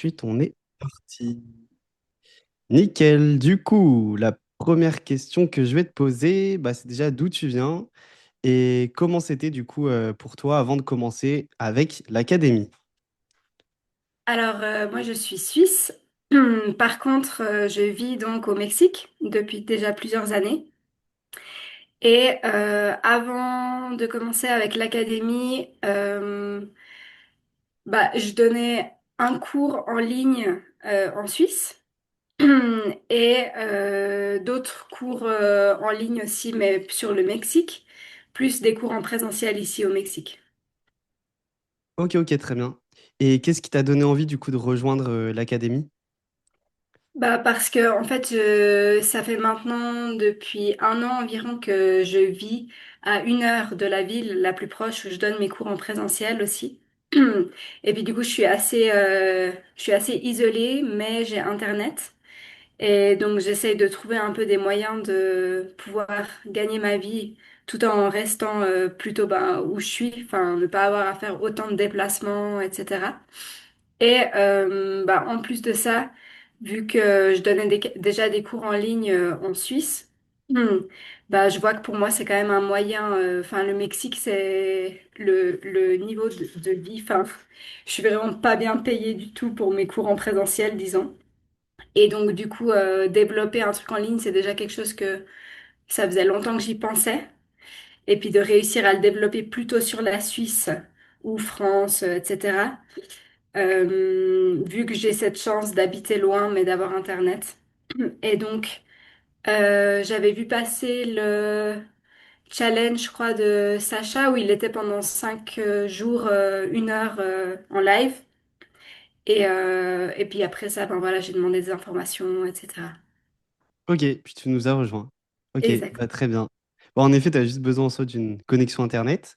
48, on est parti. Nickel. Du coup, la première question que je vais te poser, c'est déjà d'où tu viens et comment c'était du coup pour toi avant de commencer avec l'académie. Alors, moi, je suis suisse. Par contre, je vis donc au Mexique depuis déjà plusieurs années. Et avant de commencer avec l'académie, je donnais un cours en ligne en Suisse et d'autres cours en ligne aussi, mais sur le Mexique, plus des cours en présentiel ici au Mexique. Ok, ok, très bien. Et qu'est-ce qui t'a donné envie du coup de rejoindre l'académie? Parce que en fait ça fait maintenant depuis un an environ que je vis à 1 heure de la ville la plus proche où je donne mes cours en présentiel aussi. Et puis du coup je suis assez isolée mais j'ai internet et donc j'essaye de trouver un peu des moyens de pouvoir gagner ma vie tout en restant plutôt où je suis, enfin ne pas avoir à faire autant de déplacements, etc. Et en plus de ça, vu que je donnais déjà des cours en ligne en Suisse, hmm, je vois que pour moi c'est quand même un moyen. Enfin, le Mexique, c'est le niveau de vie. Enfin, je suis vraiment pas bien payée du tout pour mes cours en présentiel, disons. Et donc du coup, développer un truc en ligne, c'est déjà quelque chose que ça faisait longtemps que j'y pensais. Et puis de réussir à le développer plutôt sur la Suisse ou France, etc. Vu que j'ai cette chance d'habiter loin mais d'avoir Internet. Et donc, j'avais vu passer le challenge, je crois, de Sacha où il était pendant 5 jours, 1 heure en live. Et puis après ça, ben voilà, j'ai demandé des informations, etc. Ok, puis tu nous as rejoint. Ok, Exact. très bien. Bon, en effet, tu as juste besoin en soi d'une connexion Internet.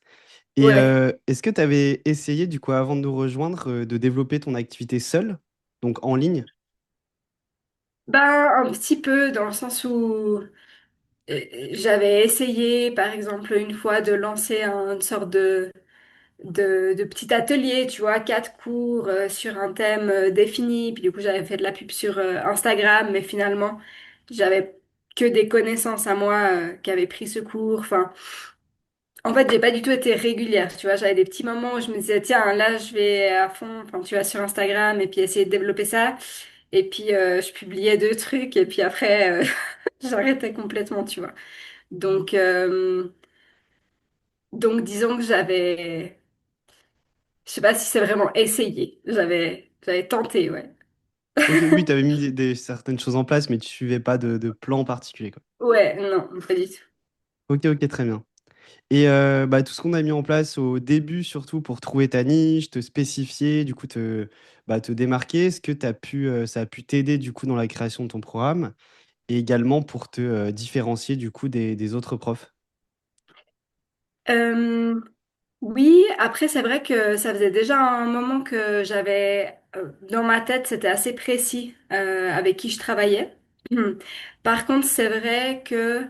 Et Ouais. est-ce que tu avais essayé du coup avant de nous rejoindre de développer ton activité seule, donc en ligne? Ben, un petit peu dans le sens où j'avais essayé, par exemple, une fois de lancer une sorte de petits ateliers, tu vois, 4 cours sur un thème défini. Puis du coup, j'avais fait de la pub sur Instagram, mais finalement, j'avais que des connaissances à moi qui avaient pris ce cours. Enfin, en fait, j'ai pas du tout été régulière, tu vois. J'avais des petits moments où je me disais, tiens, là, je vais à fond, enfin, tu vois, sur Instagram et puis essayer de développer ça. Et puis, je publiais 2 trucs et puis après, j'arrêtais complètement, tu vois. Donc, euh, donc disons que je sais pas si c'est vraiment essayé. J'avais tenté, ouais. Ok, oui, tu avais mis certaines choses en place, mais tu suivais pas de plan particulier, quoi. Ouais, non, pas du tout. Ok, ok, très bien. Et tout ce qu'on a mis en place au début, surtout pour trouver ta niche, te spécifier, du coup te démarquer, est-ce que ça a pu t'aider du coup dans la création de ton programme et également pour te différencier du coup des autres profs? Euh, oui, après, c'est vrai que ça faisait déjà un moment que j'avais dans ma tête, c'était assez précis avec qui je travaillais. Par contre, c'est vrai que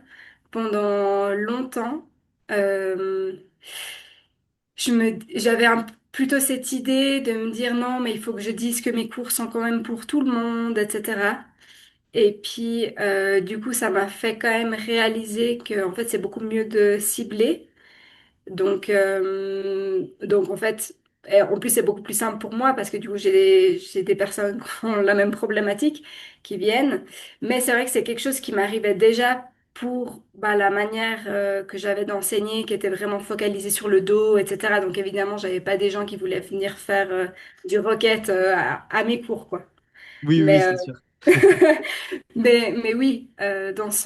pendant longtemps, euh, j'avais plutôt cette idée de me dire non, mais il faut que je dise que mes cours sont quand même pour tout le monde, etc. Et puis, du coup, ça m'a fait quand même réaliser que, en fait, c'est beaucoup mieux de cibler. Donc en fait, et en plus, c'est beaucoup plus simple pour moi parce que du coup, j'ai des personnes qui ont la même problématique qui viennent. Mais c'est vrai que c'est quelque chose qui m'arrivait déjà pour la manière que j'avais d'enseigner, qui était vraiment focalisée sur le dos, etc. Donc évidemment, j'avais pas des gens qui voulaient venir faire du requête à mes cours, quoi. Oui, oui, Mais, c'est sûr. mais oui, dans ce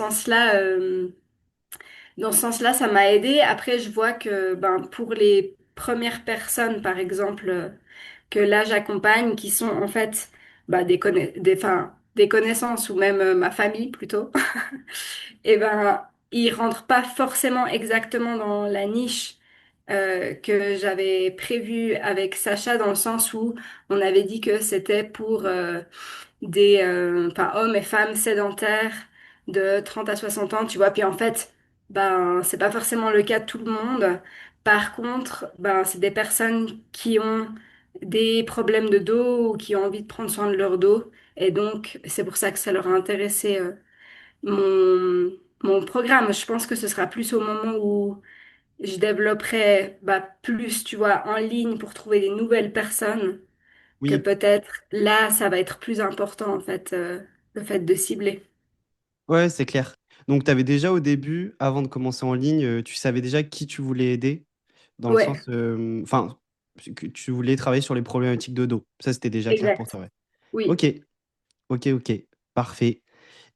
sens-là, ça m'a aidé. Après, je vois que pour les premières personnes, par exemple, que là j'accompagne, qui sont en fait des connaissances ou même ma famille plutôt, et ils rentrent pas forcément exactement dans la niche que j'avais prévue avec Sacha, dans le sens où on avait dit que c'était pour hommes et femmes sédentaires de 30 à 60 ans, tu vois. Puis en fait, c'est pas forcément le cas de tout le monde. Par contre, c'est des personnes qui ont des problèmes de dos ou qui ont envie de prendre soin de leur dos. Et donc, c'est pour ça que ça leur a intéressé mon programme. Je pense que ce sera plus au moment où je développerai bah, plus, tu vois, en ligne pour trouver des nouvelles personnes que Oui, peut-être là, ça va être plus important, en fait, le fait de cibler. ouais, c'est clair. Donc, tu avais déjà au début, avant de commencer en ligne, tu savais déjà qui tu voulais aider, dans le Ouais, sens, enfin, que tu voulais travailler sur les problématiques de dos. Ça, c'était déjà clair pour exact. toi, ouais. Oui. Ok, ok, ok, parfait.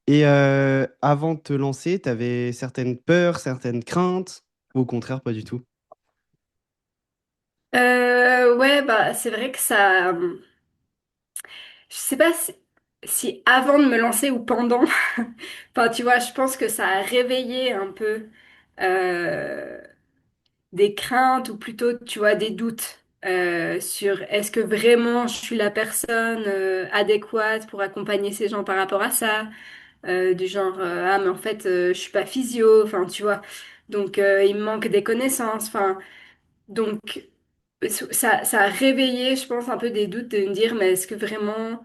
Et avant de te lancer, tu avais certaines peurs, certaines craintes, ou au contraire, pas du tout? Ouais, bah, c'est vrai que ça. Je sais pas si avant de me lancer ou pendant. Enfin, tu vois, je pense que ça a réveillé un peu euh, des craintes ou plutôt, tu vois, des doutes sur est-ce que vraiment je suis la personne adéquate pour accompagner ces gens par rapport à ça. Du genre, ah, mais en fait, je suis pas physio. Enfin, tu vois. Donc, il me manque des connaissances. Enfin, donc, ça a réveillé, je pense, un peu des doutes de me dire, mais est-ce que vraiment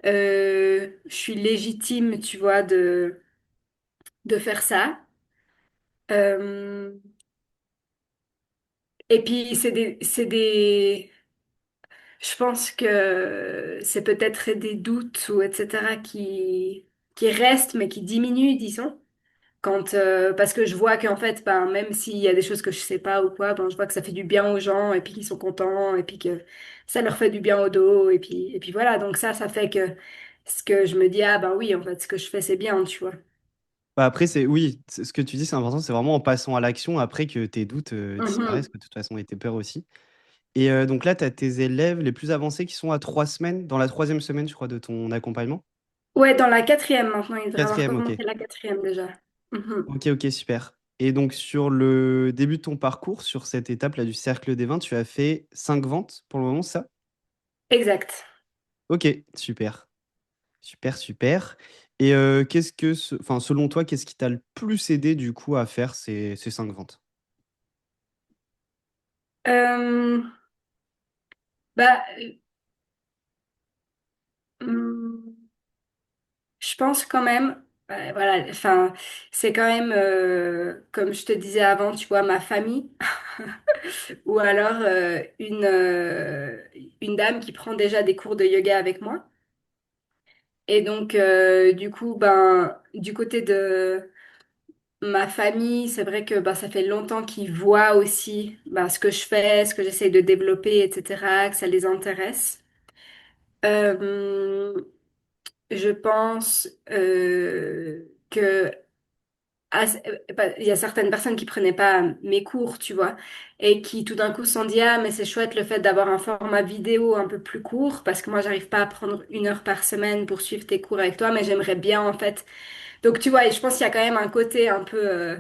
je suis légitime, tu vois, de faire ça. Euh, et puis, je pense que c'est peut-être des doutes ou etc. qui restent, mais qui diminuent, disons. Parce que je vois qu'en fait, ben, même s'il y a des choses que je sais pas ou quoi, ben, je vois que ça fait du bien aux gens et puis qu'ils sont contents et puis que ça leur fait du bien au dos et puis voilà. Donc ça fait que ce que je me dis, ah ben oui, en fait, ce que je fais, c'est bien, tu vois. Bah après, oui, ce que tu dis, c'est important, c'est vraiment en passant à l'action après que tes doutes disparaissent, Mhm. que de toute façon, et tes peurs aussi. Et donc là, tu as tes élèves les plus avancés qui sont à 3 semaines, dans la troisième semaine, je crois, de ton accompagnement. Ouais, dans la quatrième maintenant, il devrait avoir Quatrième, ok. commencé la quatrième déjà. Mhm. Ok, ok, super. Et donc, sur le début de ton parcours, sur cette étape-là du cercle des ventes, tu as fait 5 ventes pour le moment, c'est ça? Exact. Ok, super. Super, super. Et enfin, selon toi, qu'est-ce qui t'a le plus aidé du coup à faire ces 5 ventes? Euh, bah, hum, je pense quand même, voilà, enfin, c'est quand même, comme je te disais avant, tu vois, ma famille, ou alors une dame qui prend déjà des cours de yoga avec moi. Et donc, du coup, ben, du côté de ma famille, c'est vrai que ben, ça fait longtemps qu'ils voient aussi ben, ce que je fais, ce que j'essaye de développer, etc., que ça les intéresse. Euh, je pense que il y a certaines personnes qui prenaient pas mes cours, tu vois, et qui tout d'un coup se sont dit, ah, mais c'est chouette le fait d'avoir un format vidéo un peu plus court, parce que moi, j'arrive pas à prendre 1 heure par semaine pour suivre tes cours avec toi, mais j'aimerais bien, en fait. Donc, tu vois, et je pense qu'il y a quand même un côté un peu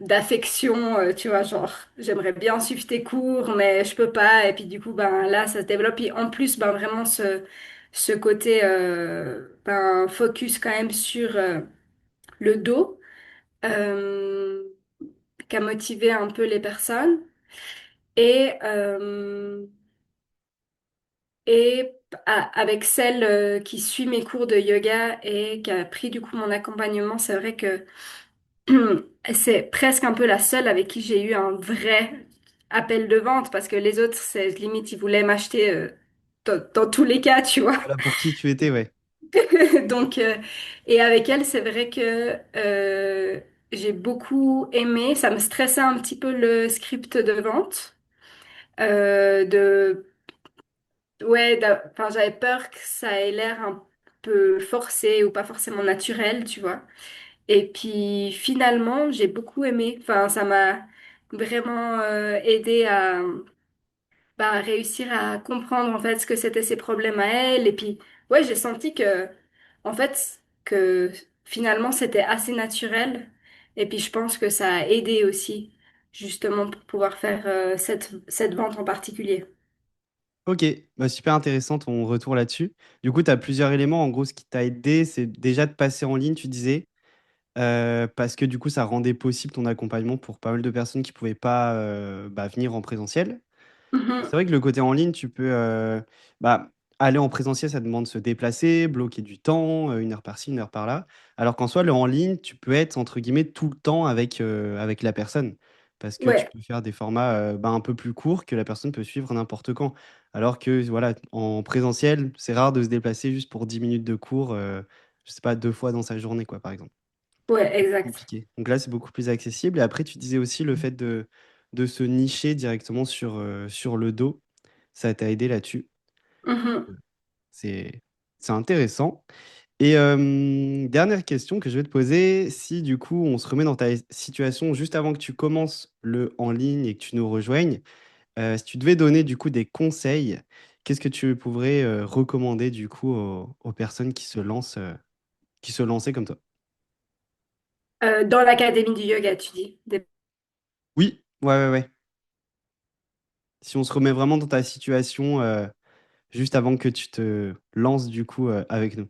d'affection, tu vois, genre, j'aimerais bien suivre tes cours, mais je peux pas, et puis du coup, ben là, ça se développe, et en plus, ben vraiment ce côté, ben, focus quand même sur le dos euh, qui a motivé un peu les personnes. Et, avec celle qui suit mes cours de yoga et qui a pris du coup mon accompagnement, c'est vrai que c'est presque un peu la seule avec qui j'ai eu un vrai appel de vente parce que les autres, c'est limite, ils voulaient m'acheter dans tous les cas, tu vois. Voilà pour qui tu étais, ouais. Donc, et avec elle, c'est vrai que j'ai beaucoup aimé. Ça me stressait un petit peu le script de vente. De, ouais, enfin, j'avais peur que ça ait l'air un peu forcé ou pas forcément naturel, tu vois. Et puis finalement, j'ai beaucoup aimé. Enfin, ça m'a vraiment aidé à bah, réussir à comprendre en fait ce que c'était ses problèmes à elle. Et puis, ouais, j'ai senti que, en fait, que finalement c'était assez naturel. Et puis, je pense que ça a aidé aussi, justement, pour pouvoir faire cette vente en particulier. Ok, bah, super intéressant ton retour là-dessus. Du coup, tu as plusieurs éléments. En gros, ce qui t'a aidé, c'est déjà de passer en ligne, tu disais, parce que du coup, ça rendait possible ton accompagnement pour pas mal de personnes qui pouvaient pas bah, venir en présentiel. Mhm. C'est vrai que le côté en ligne, tu peux bah, aller en présentiel, ça demande de se déplacer, bloquer du temps, une heure par-ci, une heure par-là. Alors qu'en soi, le en ligne, tu peux être, entre guillemets, tout le temps avec la personne. Parce que tu Ouais, peux faire des formats bah, un peu plus courts que la personne peut suivre n'importe quand. Alors que, voilà, en présentiel, c'est rare de se déplacer juste pour 10 minutes de cours, je sais pas, 2 fois dans sa journée, quoi, par exemple. ouais, C'est plus exact. compliqué. Donc là, c'est beaucoup plus accessible. Et après, tu disais aussi le fait de se nicher directement sur le dos. Ça t'a aidé là-dessus. Mhm. C'est, c'est intéressant. Et dernière question que je vais te poser, si du coup on se remet dans ta situation juste avant que tu commences le en ligne et que tu nous rejoignes, si tu devais donner du coup des conseils, qu'est-ce que tu pourrais recommander du coup aux personnes qui se lançaient comme toi? Dans l'académie du yoga, tu dis. Oui, ouais, ouais, ouais. Si on se remet vraiment dans ta situation juste avant que tu te lances du coup avec nous.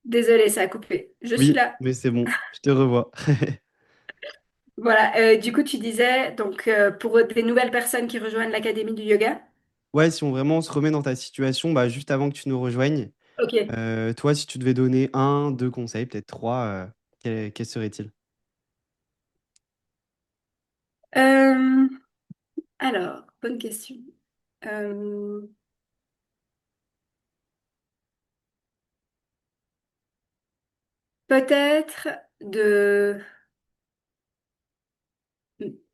Désolée, ça a coupé. Je suis Oui, là. mais c'est bon, je te revois. Voilà, du coup, tu disais, donc, pour des nouvelles personnes qui rejoignent l'académie du yoga. Ouais, si on vraiment se remet dans ta situation, bah, juste avant que tu nous rejoignes, Ok. toi, si tu devais donner un, deux conseils, peut-être trois, quels seraient-ils? Euh, alors, bonne question. Euh, peut-être de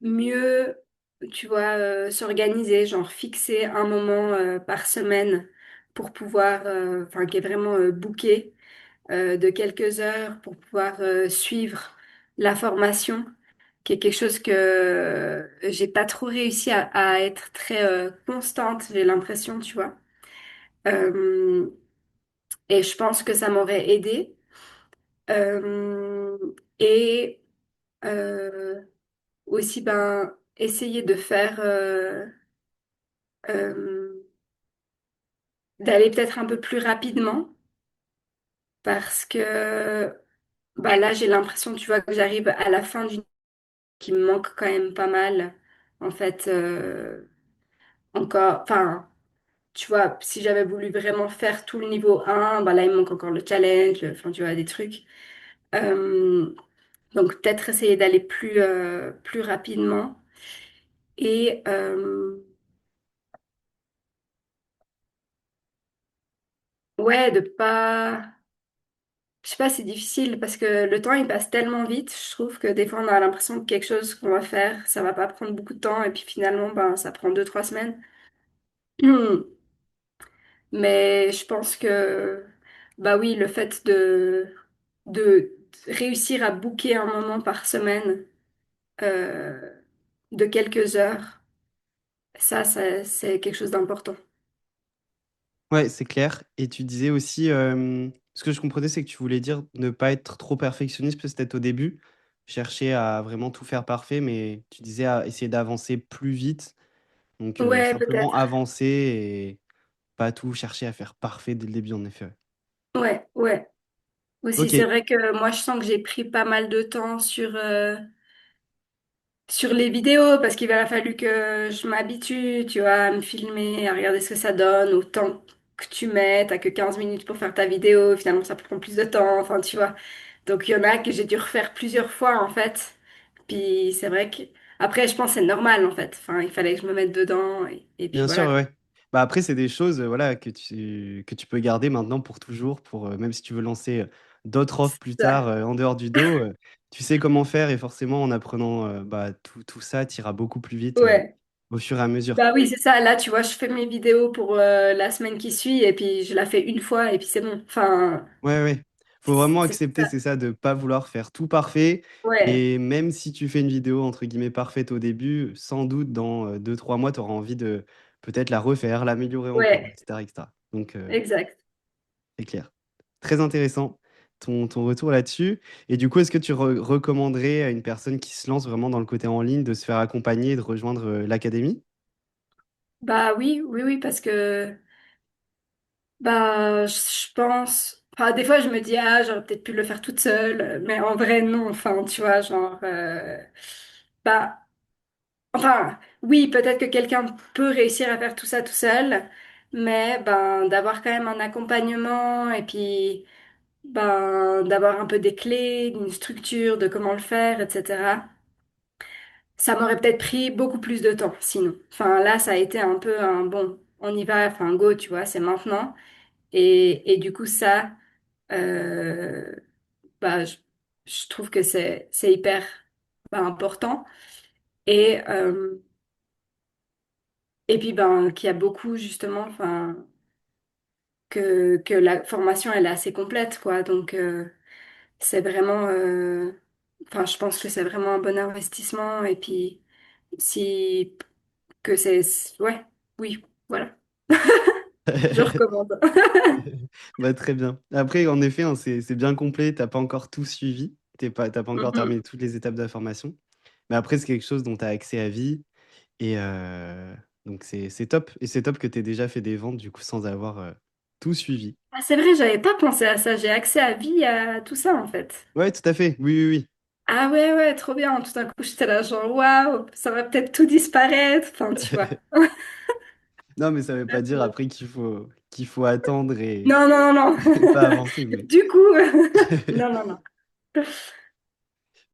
mieux, tu vois, s'organiser, genre fixer un moment par semaine pour pouvoir, enfin, qui est vraiment booké de quelques heures pour pouvoir suivre la formation, qui est quelque chose que j'ai pas trop réussi à être très constante, j'ai l'impression, tu vois. Euh, et je pense que ça m'aurait aidé. Euh, et euh, aussi, ben, essayer de faire, euh, d'aller peut-être un peu plus rapidement, parce que bah là, j'ai l'impression, tu vois, que j'arrive à la fin d'une qui me manque quand même pas mal. En fait, encore, enfin, tu vois, si j'avais voulu vraiment faire tout le niveau 1, bah là, il me manque encore le challenge, enfin, tu vois, des trucs. Euh, donc, peut-être essayer d'aller plus rapidement et, ouais, de pas. Je sais pas, c'est difficile parce que le temps, il passe tellement vite. Je trouve que des fois, on a l'impression que quelque chose qu'on va faire, ça va pas prendre beaucoup de temps et puis finalement, ben, ça prend 2, 3 semaines. Mais je pense que, bah oui, le fait de réussir à booker un moment par semaine euh, de quelques heures, c'est quelque chose d'important. Ouais, c'est clair. Et tu disais aussi, ce que je comprenais, c'est que tu voulais dire ne pas être trop perfectionniste, peut-être au début, chercher à vraiment tout faire parfait, mais tu disais à essayer d'avancer plus vite. Donc Ouais, simplement peut-être. avancer et pas tout chercher à faire parfait dès le début, en effet. Ouais. Ouais, ouais. Aussi, Ok, c'est vrai que moi, je sens que j'ai pris pas mal de temps sur les vidéos parce qu'il a fallu que je m'habitue, tu vois, à me filmer, à regarder ce que ça donne, au temps que tu mets, t'as que 15 minutes pour faire ta vidéo, finalement ça prend plus de temps, enfin tu vois. Donc il y en a que j'ai dû refaire plusieurs fois en fait. Puis c'est vrai que après je pense que c'est normal en fait. Enfin, il fallait que je me mette dedans et puis bien sûr, voilà ouais. quoi. Ouais. Bah après, c'est des choses voilà, que tu peux garder maintenant pour toujours, pour, même si tu veux lancer d'autres offres plus Ça. tard en dehors du dos, tu sais comment faire et forcément en apprenant bah, tout ça, tu iras beaucoup plus vite Ouais. au fur et à mesure. Bah oui, c'est ça. Là, tu vois, je fais mes vidéos pour la semaine qui suit et puis je la fais une fois et puis c'est bon. Enfin, Ouais, ouais. Faut vraiment c'est accepter, ça. c'est ça, de pas vouloir faire tout parfait. Ouais, Et même si tu fais une vidéo entre guillemets parfaite au début, sans doute dans 2, 3 mois, tu auras envie de peut-être la refaire, l'améliorer encore, ouais, etc., etc. Donc, exact. c'est clair. Très intéressant ton retour là-dessus. Et du coup, est-ce que tu recommanderais à une personne qui se lance vraiment dans le côté en ligne de se faire accompagner et de rejoindre l'académie? Bah oui, oui, oui, parce que bah je pense. Enfin, des fois, je me dis ah, j'aurais peut-être pu le faire toute seule, mais en vrai non. Enfin, tu vois, genre bah Enfin, oui, peut-être que quelqu'un peut réussir à faire tout ça tout seul, mais ben d'avoir quand même un accompagnement et puis ben d'avoir un peu des clés, une structure de comment le faire, etc. Ça m'aurait peut-être pris beaucoup plus de temps sinon. Enfin là, ça a été un peu un bon, on y va, enfin go, tu vois, c'est maintenant. Et du coup ça, euh, bah je trouve que c'est hyper bah, important. Et et puis ben qu'il y a beaucoup justement, enfin que la formation elle est assez complète quoi. Donc c'est vraiment, enfin je pense que c'est vraiment un bon investissement. Et puis si que c'est, ouais, oui, voilà, je recommande. Bah, très bien. Après, en effet, hein, c'est bien complet. T'as pas encore tout suivi. T'as pas encore Mhm. terminé toutes les étapes de la formation. Mais après, c'est quelque chose dont tu as accès à vie. Et donc, c'est top. Et c'est top que tu aies déjà fait des ventes, du coup, sans avoir tout suivi. Ah, c'est vrai, j'avais pas pensé à ça. J'ai accès à vie, à tout ça en fait. Ouais, tout à fait. Oui, oui, oui. Ah ouais, ouais, trop bien. Tout d'un coup, j'étais là, genre, waouh, ça va peut-être tout disparaître. Enfin, tu vois. Non, mais ça veut pas dire après qu'il faut attendre Non, non, non, et pas non. avancer. Mais... Du coup, non, non, non.